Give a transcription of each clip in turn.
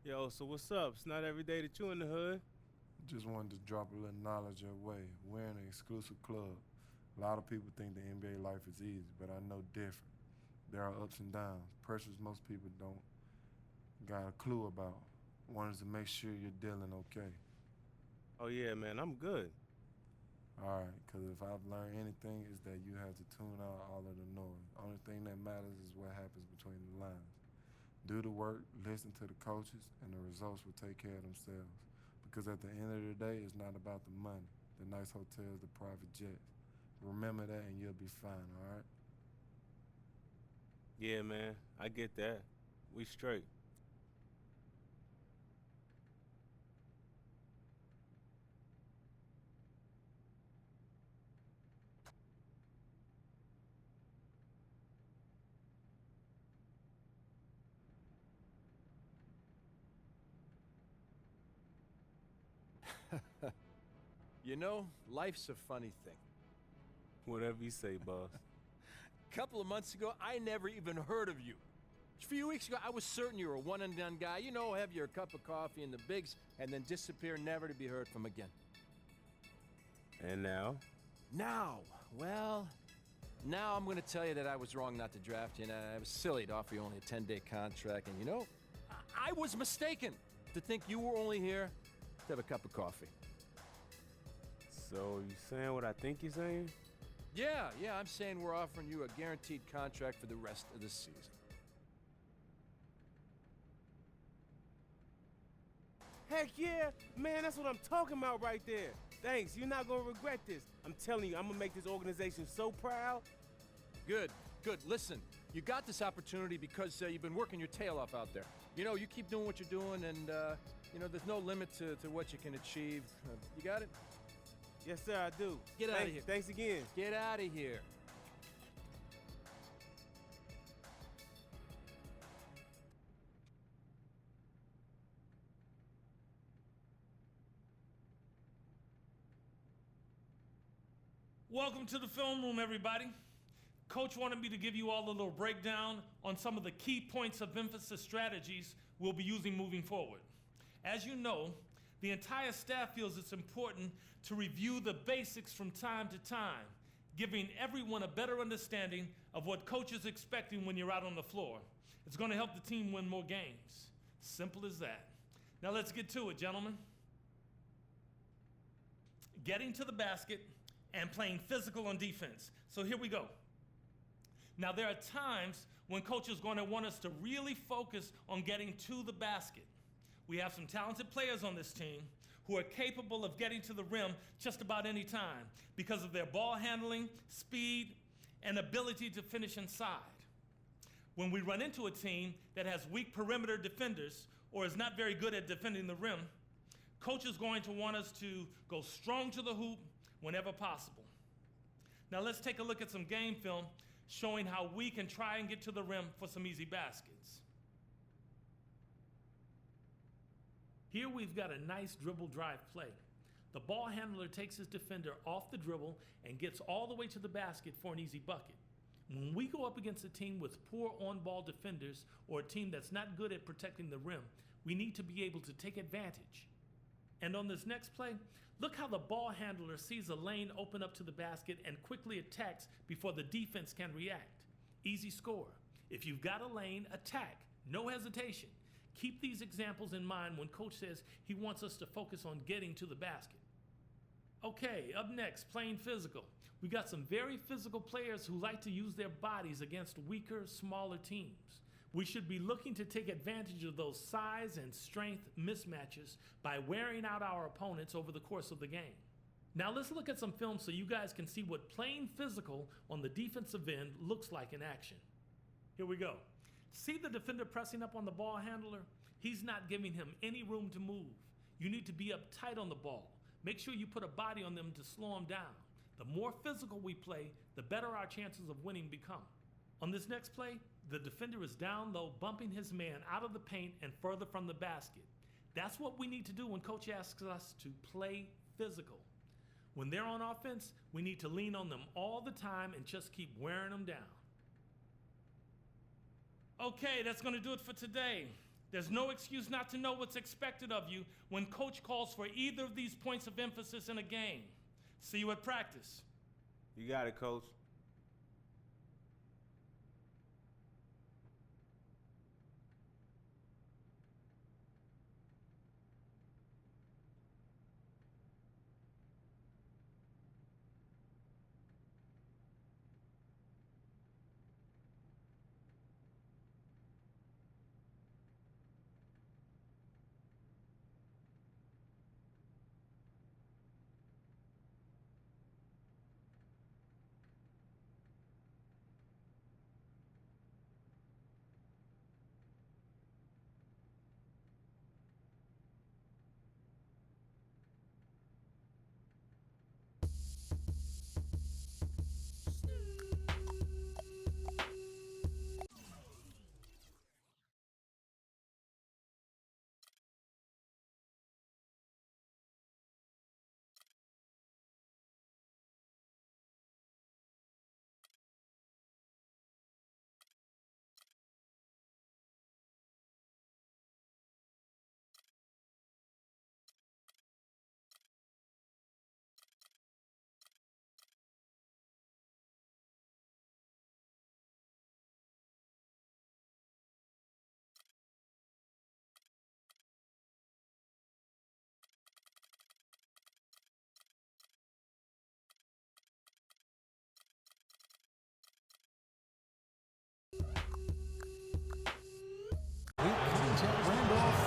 Yo, so what's up? It's not every day that you in the hood. Just wanted to drop a little knowledge your way. We're in an exclusive club. A lot of people think the NBA life is easy, but I know different. There are ups and downs, pressures most people don't got a clue about. Wanted to make sure you're dealing okay. Oh yeah, man, I'm good. Alright, because if I've learned anything, is that you have to tune out all of the noise. Only thing that matters is what happens between the lines. Do the work, listen to the coaches, and the results will take care of themselves. Because at the end of the day, it's not about the money, the nice hotels, the private jets. Remember that and you'll be fine, all right? Yeah, man, I get that. We straight. You know, life's a funny thing. Whatever you say, boss. A couple of months ago, I never even heard of you. A few weeks ago, I was certain you were a one-and-done guy. You know, have your cup of coffee in the bigs, and then disappear never to be heard from again. And now? Now, well, now I'm going to tell you that I was wrong not to draft you, and I was silly to offer you only a 10-day contract, and you know, I was mistaken to think you were only here to have a cup of coffee. So you saying what I think you're saying? Yeah, I'm saying we're offering you a guaranteed contract for the rest of the season. Heck yeah! Man, that's what I'm talking about right there. Thanks, you're not gonna regret this. I'm telling you, I'm gonna make this organization so proud. Good. Listen, you got this opportunity because you've been working your tail off out there. You know, you keep doing what you're doing, and, you know, there's no limit to what you can achieve. You got it? Yes, sir, I do. Get out of here. Thanks again. Get out of here. Welcome to the film room, everybody. Coach wanted me to give you all a little breakdown on some of the key points of Memphis' strategies we'll be using moving forward. As you know, the entire staff feels it's important to review the basics from time to time, giving everyone a better understanding of what coach is expecting when you're out on the floor. It's going to help the team win more games. Simple as that. Now let's get to it, gentlemen. Getting to the basket and playing physical on defense. So here we go. Now there are times when coach is going to want us to really focus on getting to the basket. We have some talented players on this team who are capable of getting to the rim just about any time because of their ball handling, speed, and ability to finish inside. When we run into a team that has weak perimeter defenders or is not very good at defending the rim, coach is going to want us to go strong to the hoop whenever possible. Now let's take a look at some game film showing how we can try and get to the rim for some easy baskets. Here we've got a nice dribble drive play. The ball handler takes his defender off the dribble and gets all the way to the basket for an easy bucket. When we go up against a team with poor on-ball defenders or a team that's not good at protecting the rim, we need to be able to take advantage. And on this next play, look how the ball handler sees a lane open up to the basket and quickly attacks before the defense can react. Easy score. If you've got a lane, attack. No hesitation. Keep these examples in mind when coach says he wants us to focus on getting to the basket. Okay, up next, playing physical. We got some very physical players who like to use their bodies against weaker, smaller teams. We should be looking to take advantage of those size and strength mismatches by wearing out our opponents over the course of the game. Now let's look at some film so you guys can see what playing physical on the defensive end looks like in action. Here we go. See the defender pressing up on the ball handler? He's not giving him any room to move. You need to be up tight on the ball. Make sure you put a body on them to slow them down. The more physical we play, the better our chances of winning become. On this next play, the defender is down low, bumping his man out of the paint and further from the basket. That's what we need to do when coach asks us to play physical. When they're on offense, we need to lean on them all the time and just keep wearing them down. Okay, that's going to do it for today. There's no excuse not to know what's expected of you when coach calls for either of these points of emphasis in a game. See you at practice. You got it, coach. Randolph,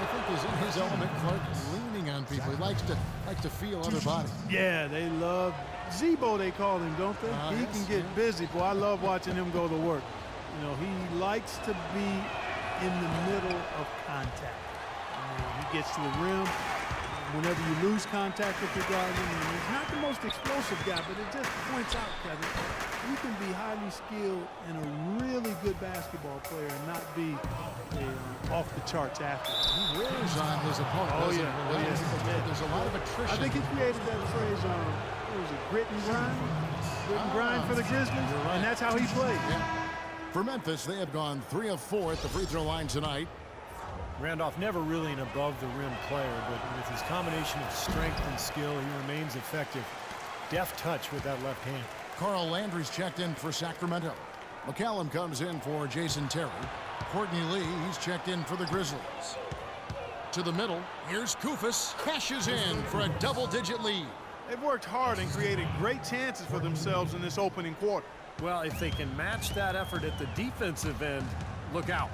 I think, is in his element, Clark, leaning on people. He likes to feel other bodies. Yeah, they love Zebo, they call him, don't they? He Yes, can get busy. Boy, I love watching him go to work. You know, he likes to be in the middle of contact. He gets to the rim. Whenever you lose contact with your guard, he's not the most explosive guy, but it just points out, Kevin, you can be highly skilled and a really good basketball player and not be off-the-charts athlete. He wears on his opponent. Oh, doesn't yeah. he? Oh, yes. There's a lot of attrition. I think he created that phrase, what was it, grit and grind? Grit and grind for the Grizzlies, right. and that's how he played. Yeah. For Memphis, they have gone 3 of 4 at the free throw line tonight. Randolph never really an above-the-rim player, but with his combination of strength and skill, he remains effective. Deft touch with that left hand. Carl Landry's checked in for Sacramento. McCallum comes in for Jason Terry. Courtney Lee, he's checked in for the Grizzlies. To the middle, here's Kufis, cashes in for a double-digit lead. They've worked hard and created great chances for themselves in this opening quarter. Well, if they can match that effort at the defensive end, look out.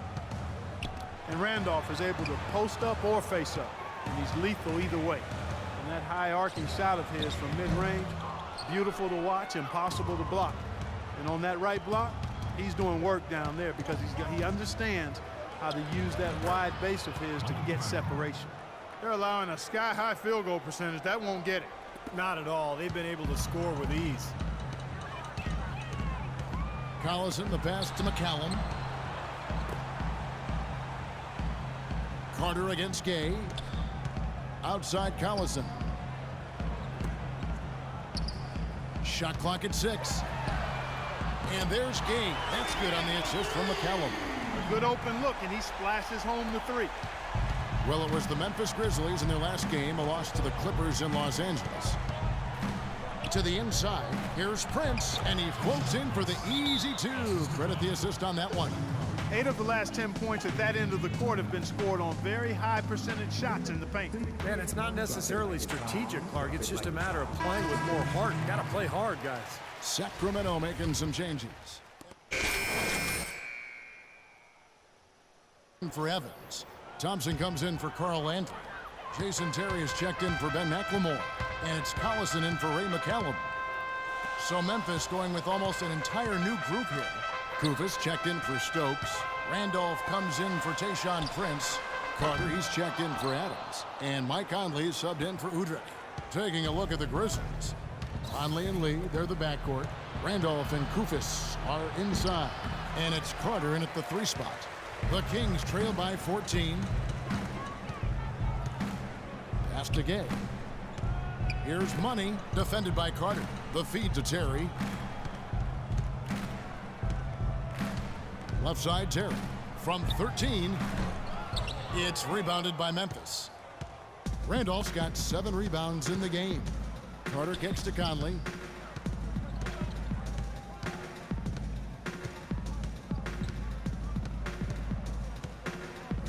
And Randolph is able to post up or face up, and he's lethal either way. And that high arcing shot of his from mid-range, beautiful to watch, impossible to block. And on that right block, he's doing work down there because he understands how to use that wide base of his to get separation. They're allowing a sky-high field goal percentage. That won't get it. Not at all. They've been able to score with ease. Collison, the pass to McCallum. Carter against Gay. Outside Collison. Shot clock at 6. And there's Gay. That's good on the assist from McCallum. A good open look, and he splashes home the 3. Well, it was the Memphis Grizzlies in their last game, a loss to the Clippers in Los Angeles. To the inside, here's Prince, and he floats in for the easy 2. Credit the assist on that one. 8 of the last 10 points at that end of the court have been scored on very high percentage shots in the paint. Man, it's not necessarily strategic, Clark. It's just a matter of playing with more heart. Got to play hard, guys. Sacramento making some changes. For Evans. Thompson comes in for Carl Landry. Jason Terry is checked in for Ben McLemore. And it's Collison in for Ray McCallum. So Memphis going with almost an entire new group here. Kufis checked in for Stokes. Randolph comes in for Tayshaun Prince. Carter, he's checked in for Adams. And Mike Conley is subbed in for Udrih. Taking a look at the Grizzlies. Conley and Lee, they're the backcourt. Randolph and Kufis are inside. And it's Carter in at the 3 spot. The Kings trail by 14. Pass to Gay. Here's Money, defended by Carter. The feed to Terry. Left side, Terry. From 13, It's rebounded by Memphis. Randolph's got 7 rebounds in the game. Carter kicks to Conley.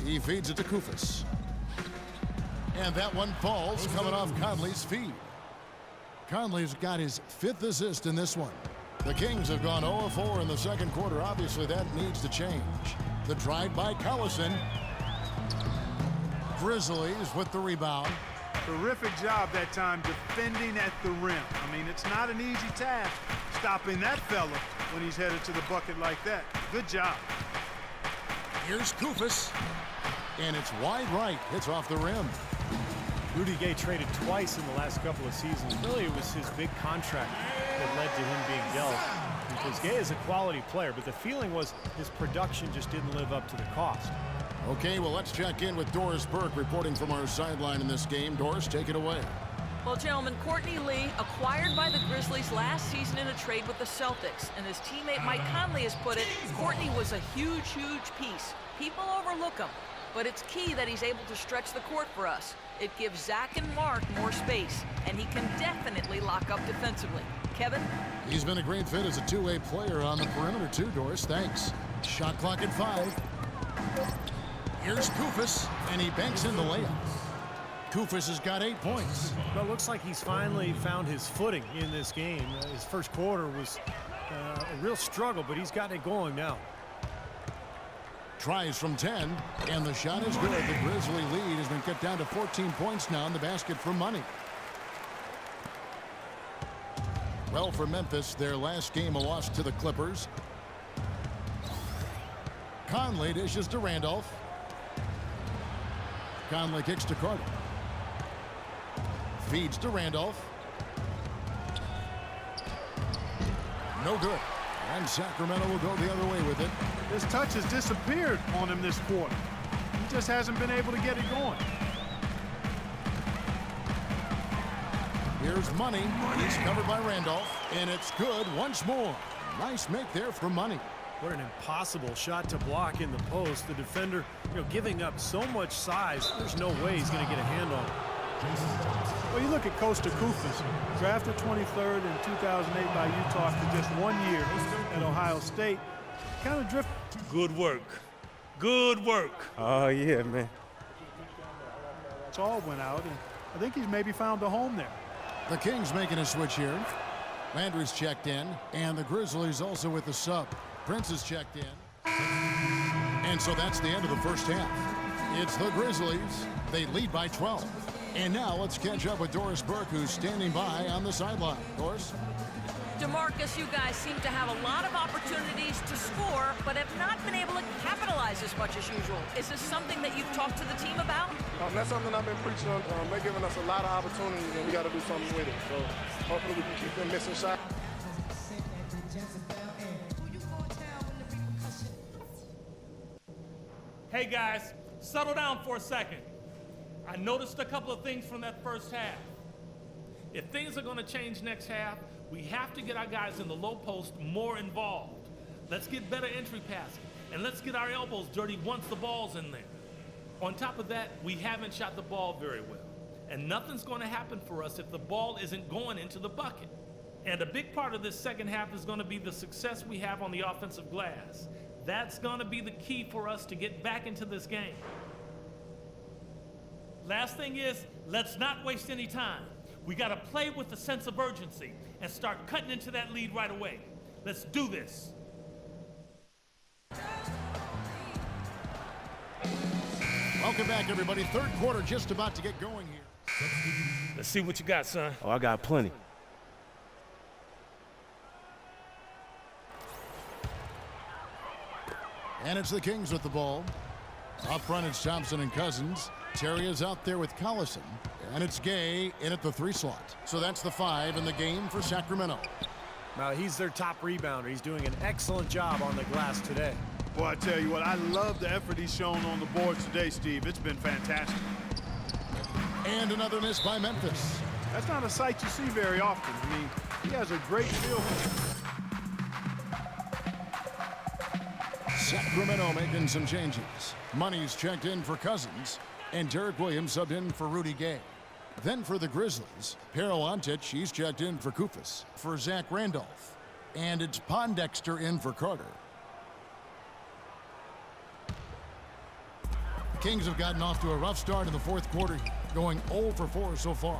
He feeds it to Kufis. And that one falls, coming off Conley's feed. Conley's got his 5th assist in this one. The Kings have gone 0-4 in the second quarter. Obviously, that needs to change. The drive by Collison. Grizzlies with the rebound. Terrific job that time defending at the rim. I mean, it's not an easy task stopping that fella when he's headed to the bucket like that. Good job. Here's Kufis. And it's wide right. Hits off the rim. Rudy Gay traded twice in the last couple of seasons. Really, it was his big contract that led to him being dealt. Because Gay is a quality player, but the feeling was his production just didn't live up to the cost. Okay, well, let's check in with Doris Burke reporting from our sideline in this game. Doris, take it away. Well, gentlemen, Courtney Lee, acquired by the Grizzlies last season in a trade with the Celtics. And as teammate Mike Conley has put it, Courtney was a huge, huge piece. People overlook him, but it's key that he's able to stretch the court for us. It gives Zach and Mark more space, and he can definitely lock up defensively. Kevin? He's been a great fit as a two-way player on the perimeter, too, Doris. Thanks. Shot clock at 5. Here's Kufis, and he banks in the layup. Kufis has got 8 points. Well, it looks like he's finally found his footing in this game. His first quarter was a real struggle, but he's gotten it going now. Tries from 10, and the shot is good. The Grizzly lead has been cut down to 14 points now in the basket for money. Well, for Memphis, their last game a loss to the Clippers. Conley dishes to Randolph. Conley kicks to Carter. Feeds to Randolph. No good. And Sacramento will go the other way with it. His touch has disappeared on him this quarter. He just hasn't been able to get it going. Here's Money. He's covered by Randolph, and it's good once more. Nice make there for Money. What an impossible shot to block in the post. The defender, giving up so much size, there's no way he's going to get a hand on it. Well, you look at Kosta Kufis, drafted 23rd in 2008 by Utah after just 1 year at Ohio State. Kind of drifted. Good work. Good work. Oh, yeah, man. It's all went out, and I think he's maybe found a home there. The Kings making a switch here. Landry's checked in, and the Grizzlies also with the sub. Prince is checked in. And so that's the end of the first half. It's the Grizzlies. They lead by 12. And now let's catch up with Doris Burke, who's standing by on the sideline. Doris? DeMarcus, you guys seem to have a lot of opportunities to score, but have not been able to capitalize as much as usual. Is this something that you've talked to the team about? That's something I've been preaching on. They're giving us a lot of opportunities, and we got to do something with it. So hopefully we can keep them missing shots. Hey guys, settle down for a second. I noticed a couple of things from that first half. If things are going to change next half, we have to get our guys in the low post more involved. Let's get better entry passing, and let's get our elbows dirty once the ball's in there. On top of that, we haven't shot the ball very well, and nothing's going to happen for us if the ball isn't going into the bucket. And a big part of this second half is going to be the success we have on the offensive glass. That's going to be the key for us to get back into this game. Last thing is, let's not waste any time. We got to play with a sense of urgency and start cutting into that lead right away. Let's do this. Welcome back, everybody. Third quarter just about to get going here. Let's see what you got, son. Oh, I got plenty. And it's the Kings with the ball. Up front, it's Thompson and Cousins. Terry is out there with Collison. And it's Gay in at the 3 slot. So that's the 5 in the game for Sacramento. Now, he's their top rebounder. He's doing an excellent job on the glass today. Boy, I tell you what, I love the effort he's shown on the boards today, Steve. It's been fantastic. And another miss by Memphis. That's not a sight you see very often. I mean, he has a great feel for it. Sacramento making some changes. Money's checked in for Cousins, and Derek Williams subbed in for Rudy Gay. Then for the Grizzlies, Pero Antic, he's checked in for Kufis. For Zach Randolph, and it's Pondexter in for Carter. Kings have gotten off to a rough start in the fourth quarter, going 0 for 4 so far.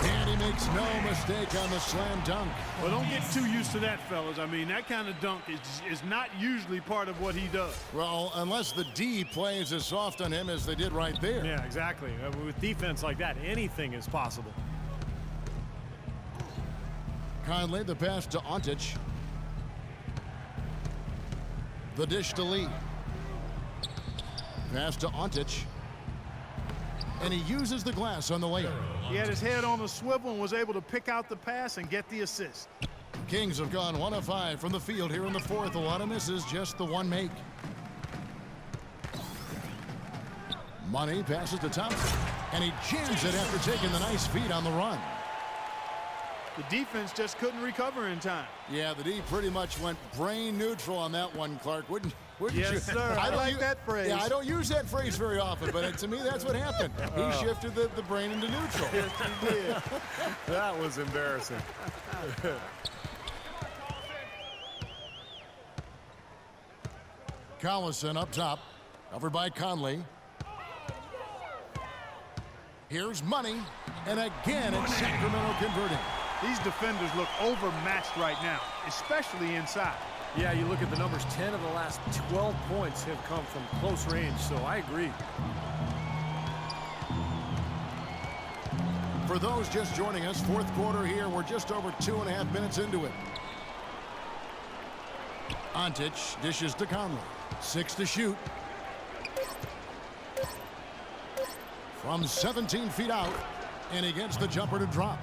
And he makes no mistake on the slam dunk. Well, don't get too used to that, fellas. I mean, that kind of dunk is not usually part of what he does. Well, unless the D plays as soft on him as they did right there. Yeah, exactly. With defense like that, anything is possible. Conley, the pass to Antic. The dish to Lee. Pass to Antic. And he uses the glass on the layup. He had his head on a swivel and was able to pick out the pass and get the assist. Kings have gone 1 of 5 from the field here in the fourth. A lot of misses, just the one make. Money passes to Thompson, and he jams it after taking the nice feed on the run. The defense just couldn't recover in time. Yeah, the D pretty much went brain neutral on that one, Clark. Wouldn't yes, you? Sir. I like that phrase. Yeah, I don't use that phrase very often, but to me, that's what happened. He shifted the brain into neutral. Yes, he did. That was embarrassing. Collison up top, covered by Conley. Here's Money, and again it's Sacramento converting. These defenders look overmatched right now, especially inside. Yeah, you look at the numbers, 10 of the last 12 points have come from close range, so I agree. For those just joining us, fourth quarter here, we're just over 2.5 minutes into it. Antic dishes to Conley. 6 to shoot. From 17 feet out, and he gets the jumper to drop.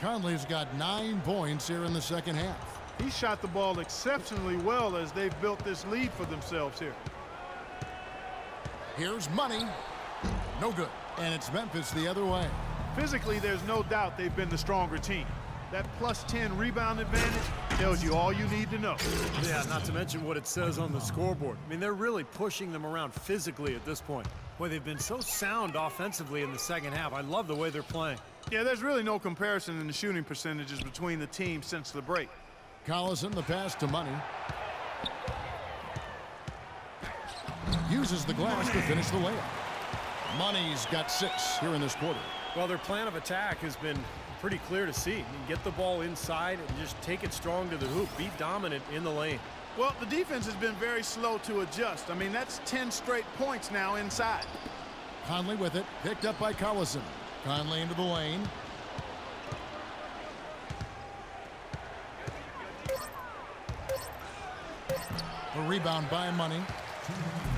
Conley's got 9 points here in the second half. He shot the ball exceptionally well as they've built this lead for themselves here. Here's Money. No good. And it's Memphis the other way. Physically, there's no doubt they've been the stronger team. That plus 10 rebound advantage tells you all you need to know. Yeah, not to mention what it says on the scoreboard. I mean, they're really pushing them around physically at this point. Boy, they've been so sound offensively in the second half. I love the way they're playing. Yeah, there's really no comparison in the shooting percentages between the teams since the break. Collison, the pass to Money. Uses the glass to finish the layup. Money's got 6 here in this quarter. Well, their plan of attack has been pretty clear to see. I mean, get the ball inside and just take it strong to the hoop. Be dominant in the lane. Well, the defense has been very slow to adjust. I mean, that's 10 straight points now inside. Conley with it, picked up by Collison. Conley into the lane. A rebound by Money.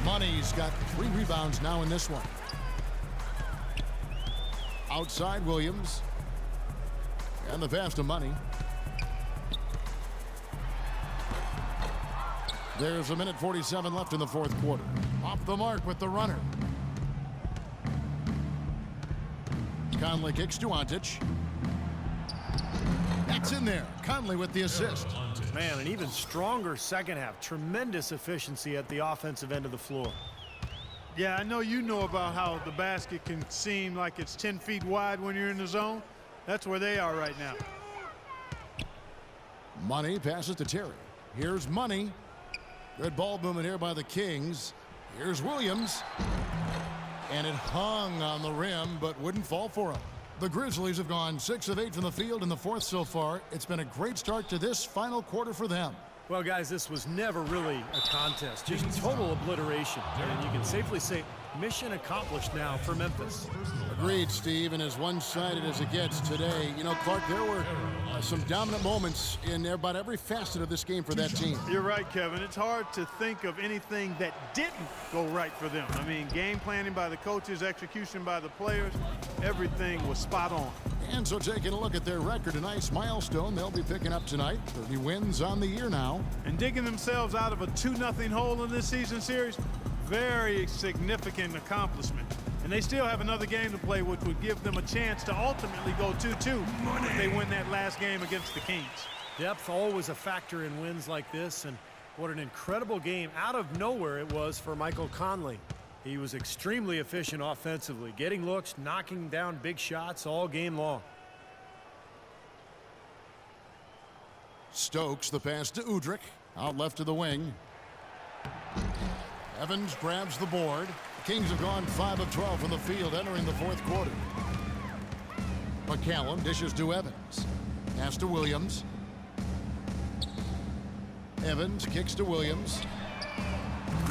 Money's got 3 rebounds now in this one. Outside Williams. And the pass to Money. There's 1:47 left in the fourth quarter. Off the mark with the runner. Conley kicks to Antic. That's in there. Conley with the assist. Man, an even stronger second half. Tremendous efficiency at the offensive end of the floor. Yeah, I know you know about how the basket can seem like it's 10 feet wide when you're in the zone. That's where they are right now. Money passes to Terry. Here's Money. Good ball movement here by the Kings. Here's Williams. And it hung on the rim, but wouldn't fall for him. The Grizzlies have gone 6 of 8 from the field in the fourth so far. It's been a great start to this final quarter for them. Well, guys, this was never really a contest. Just total obliteration. And you can safely say mission accomplished now for Memphis. Agreed, Steve, and as one-sided as it gets today. You know, Clark, there were some dominant moments in about every facet of this game for that team. You're right, Kevin. It's hard to think of anything that didn't go right for them. I mean, game planning by the coaches, execution by the players, everything was spot on. And so taking a look at their record, a nice milestone they'll be picking up tonight. 30 wins on the year now. And digging themselves out of a 2-0 hole in this season series, very significant accomplishment. And they still have another game to play, which would give them a chance to ultimately go 2-2 if they win that last game against the Kings. Depth always a factor in wins like this, and What an incredible game out of nowhere it was for Michael Conley. He was extremely efficient offensively, getting looks, knocking down big shots all game long. Stokes, the pass to Udrich. Out left to the wing. Evans grabs the board. The Kings have gone 5 of 12 from the field entering the fourth quarter. McCallum dishes to Evans. Pass to Williams. Evans kicks to Williams.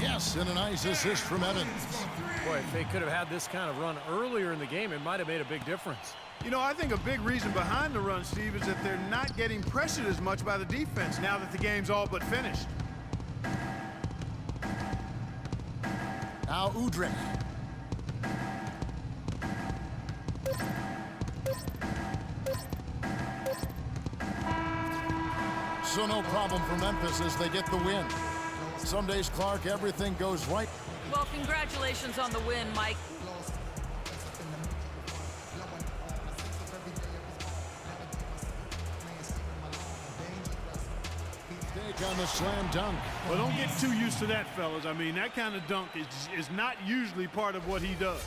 Yes, and a nice assist from Evans. Boy, if they could have had this kind of run earlier in the game, it might have made a big difference. You know, I think a big reason behind the run, Steve, is that they're not getting pressured as much by the defense now that the game's all but finished. Now Udrich. So no problem for Memphis as they get the win. Some days, Clark, everything goes right. Well, congratulations on the win, Mike. Take on the slam dunk. Well, don't get too used to that, fellas. I mean, that kind of dunk is not usually part of what he does.